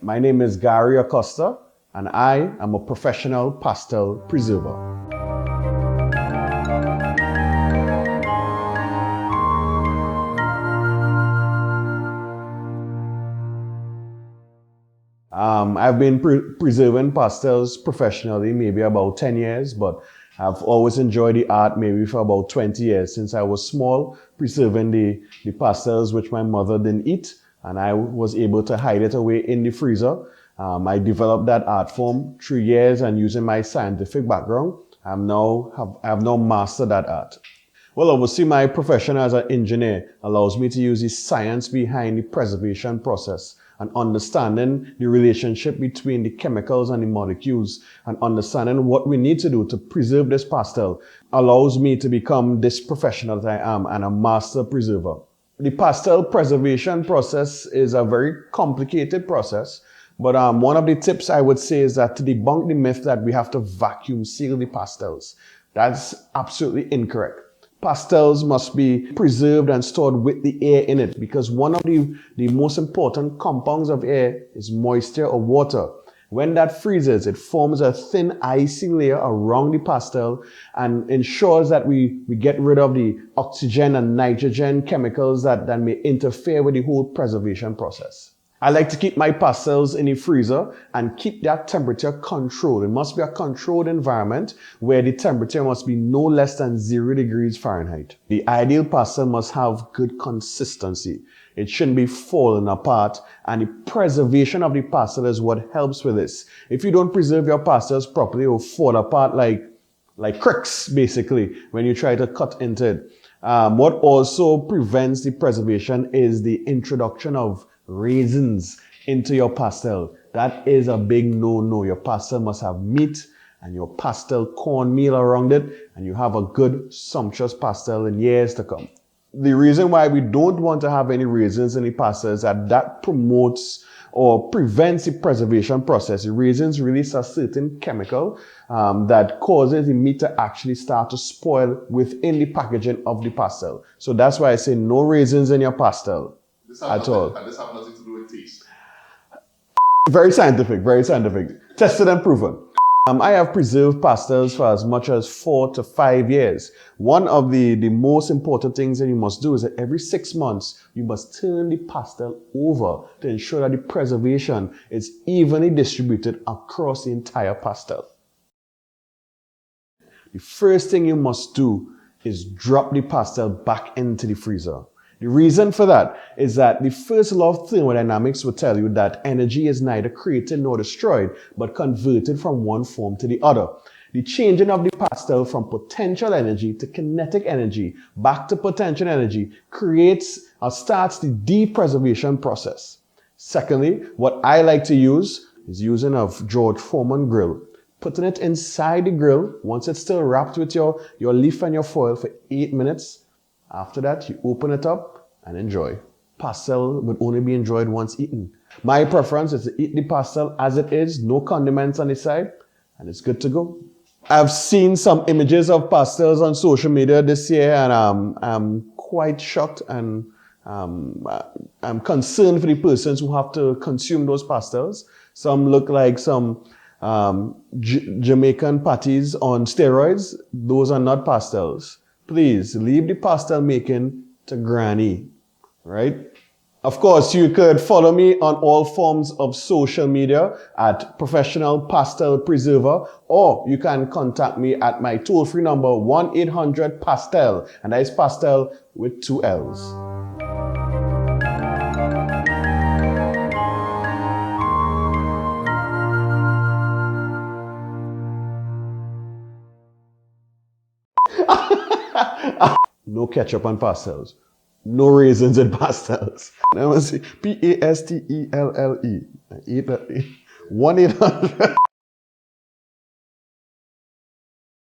My name is Gary Acosta, and I am a professional pastel preserver. I've been preserving pastels professionally maybe about 10 years, but I've always enjoyed the art maybe for about 20 years since I was small, preserving the pastels which my mother didn't eat, and I was able to hide it away in the freezer. I developed that art form through years, and using my scientific background, I've now mastered that art. Well, obviously my profession as an engineer allows me to use the science behind the preservation process and understanding the relationship between the chemicals and the molecules and understanding what we need to do to preserve this pastel allows me to become this professional that I am and a master preserver. The pastel preservation process is a very complicated process, but one of the tips I would say is that to debunk the myth that we have to vacuum seal the pastels. That's absolutely incorrect. Pastels must be preserved and stored with the air in it, because one of the most important compounds of air is moisture or water. When that freezes, it forms a thin icing layer around the pastel and ensures that we get rid of the oxygen and nitrogen chemicals that may interfere with the whole preservation process. I like to keep my pastels in the freezer and keep that temperature controlled. It must be a controlled environment where the temperature must be no less than 0 degrees Fahrenheit. The ideal pastel must have good consistency. It shouldn't be falling apart, and the preservation of the pastel is what helps with this. If you don't preserve your pastels properly, it will fall apart like cricks, basically, when you try to cut into it. What also prevents the preservation is the introduction of raisins into your pastel. That is a big no-no. Your pastel must have meat and your pastel cornmeal around it, and you have a good sumptuous pastel in years to come. The reason why we don't want to have any raisins in the pastel is that promotes or prevents the preservation process. The raisins release a certain chemical that causes the meat to actually start to spoil within the packaging of the pastel. So that's why I say no raisins in your pastel at all. And this has nothing to do with taste. Very scientific, very scientific. Tested and proven. I have preserved pastels for as much as 4 to 5 years. One of the most important things that you must do is that every 6 months, you must turn the pastel over to ensure that the preservation is evenly distributed across the entire pastel. The first thing you must do is drop the pastel back into the freezer. The reason for that is that the first law of thermodynamics will tell you that energy is neither created nor destroyed, but converted from one form to the other. The changing of the pastel from potential energy to kinetic energy back to potential energy starts the depreservation process. Secondly, what I like to use is using a George Foreman grill. Putting it inside the grill, once it's still wrapped with your leaf and your foil for 8 minutes. After that, you open it up and enjoy. Pastel would only be enjoyed once eaten. My preference is to eat the pastel as it is, no condiments on the side, and it's good to go. I've seen some images of pastels on social media this year, and I'm quite shocked, and I'm concerned for the persons who have to consume those pastels. Some look like some Jamaican patties on steroids. Those are not pastels. Please leave the pastel making to granny, right? Of course, you could follow me on all forms of social media at Professional Pastel Preserver, or you can contact me at my toll-free number 1-800-PASTEL, and that is pastel with 2 L's. No ketchup on pastels. No raisins in pastels. Let me see. Pastelle. 1-800